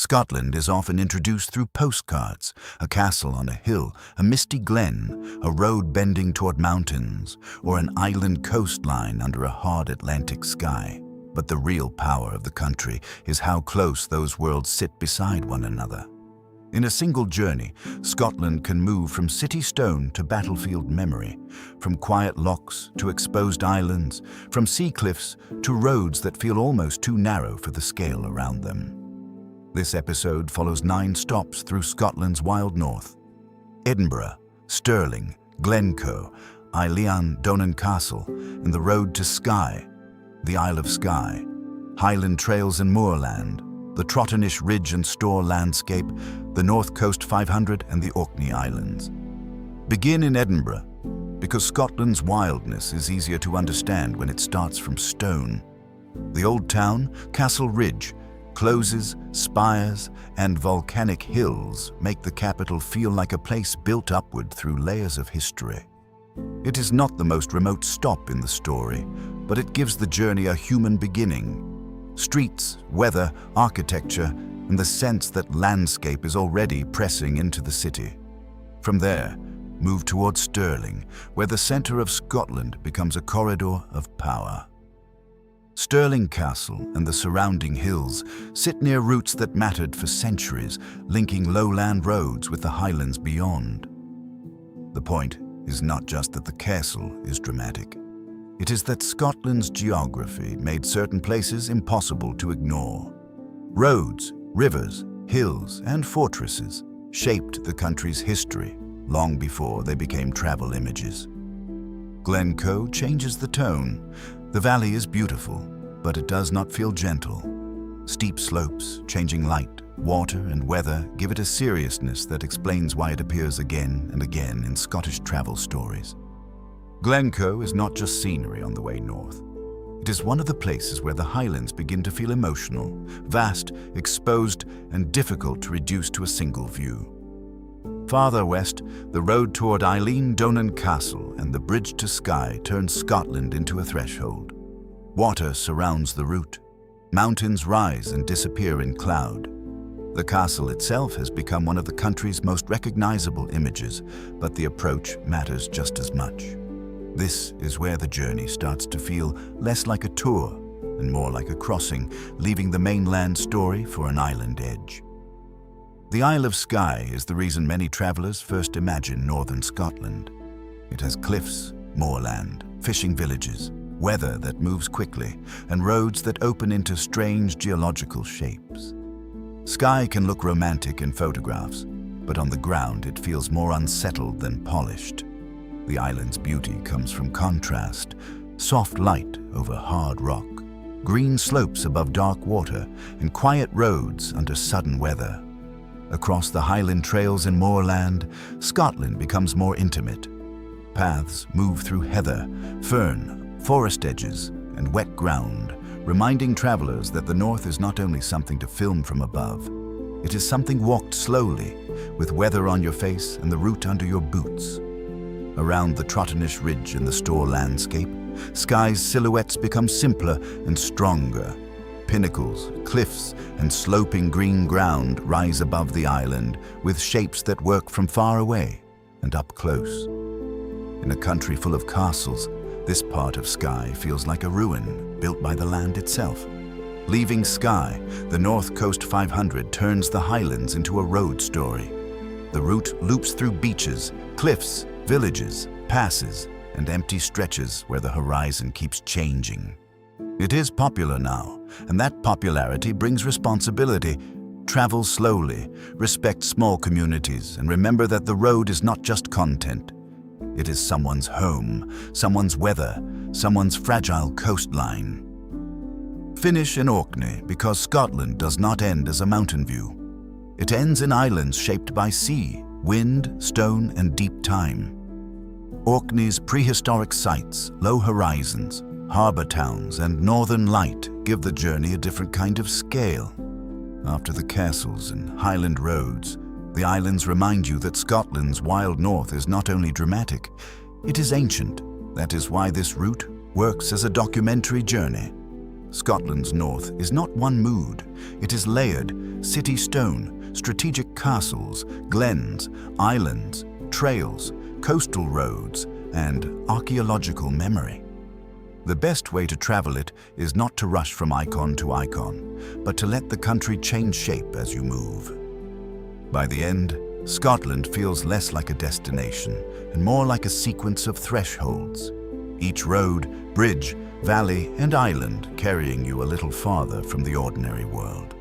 Scotland is often introduced through postcards, a castle on a hill, a misty glen, a road bending toward mountains, or an island coastline under a hard Atlantic sky. But the real power of the country is how close those worlds sit beside one another. In a single journey, Scotland can move from city stone to battlefield memory, from quiet lochs to exposed islands, from sea cliffs to roads that feel almost too narrow for the scale around them. This episode follows 9 stops through Scotland's wild north: Edinburgh, Stirling, Glencoe, Eilean, Donan Castle, and the road to Skye, the Isle of Skye, Highland trails in Moorland, the Trotternish Ridge and Storr landscape, the North Coast 500 and the Orkney Islands. Begin in Edinburgh, because Scotland's wildness is easier to understand when it starts from stone. The old town, Castle Ridge, closes, spires, and volcanic hills make the capital feel like a place built upward through layers of history. It is not the most remote stop in the story, but it gives the journey a human beginning. Streets, weather, architecture, and the sense that landscape is already pressing into the city. From there, move towards Stirling, where the center of Scotland becomes a corridor of power. Stirling Castle and the surrounding hills sit near routes that mattered for centuries, linking lowland roads with the Highlands beyond. The point is not just that the castle is dramatic. It is that Scotland's geography made certain places impossible to ignore. Roads, rivers, hills, and fortresses shaped the country's history long before they became travel images. Glencoe changes the tone. The valley is beautiful, but it does not feel gentle. Steep slopes, changing light, water, and weather give it a seriousness that explains why it appears again and again in Scottish travel stories. Glencoe is not just scenery on the way north. It is one of the places where the Highlands begin to feel emotional, vast, exposed, and difficult to reduce to a single view. Farther west, the road toward Eilean, Donan Castle and the bridge to Skye turns Scotland into a threshold. Water surrounds the route. Mountains rise and disappear in cloud. The castle itself has become one of the country's most recognizable images, but the approach matters just as much. This is where the journey starts to feel less like a tour and more like a crossing, leaving the mainland story for an island edge. The Isle of Skye is the reason many travelers first imagine northern Scotland. It has cliffs, moorland, fishing villages, weather that moves quickly, and roads that open into strange geological shapes. Skye can look romantic in photographs, but on the ground it feels more unsettled than polished. The island's beauty comes from contrast: soft light over hard rock, green slopes above dark water, and quiet roads under sudden weather. Across the Highland trails in Moorland, Scotland becomes more intimate. Paths move through heather, fern, forest edges, and wet ground, reminding travelers that the north is not only something to film from above. It is something walked slowly, with weather on your face and the route under your boots. Around the Trotternish Ridge and the Storr landscape, Skye's silhouettes become simpler and stronger. Pinnacles, cliffs, and sloping green ground rise above the island, with shapes that work from far away and up close. In a country full of castles, this part of Skye feels like a ruin built by the land itself. Leaving Skye, the North Coast 500 turns the Highlands into a road story. The route loops through beaches, cliffs, villages, passes, and empty stretches where the horizon keeps changing. It is popular now, and that popularity brings responsibility. Travel slowly, respect small communities, and remember that the road is not just content. It is someone's home, someone's weather, someone's fragile coastline. Finish in Orkney, because Scotland does not end as a mountain view. It ends in islands shaped by sea, wind, stone, and deep time. Orkney's prehistoric sites, low horizons, harbour towns, and northern light give the journey a different kind of scale. After the castles and Highland roads, the islands remind you that Scotland's wild north is not only dramatic, it is ancient. That is why this route works as a documentary journey. Scotland's north is not one mood. It is layered: city stone, strategic castles, glens, islands, trails, coastal roads, and archaeological memory. The best way to travel it is not to rush from icon to icon, but to let the country change shape as you move. By the end, Scotland feels less like a destination and more like a sequence of thresholds. Each road, bridge, valley, and island carrying you a little farther from the ordinary world.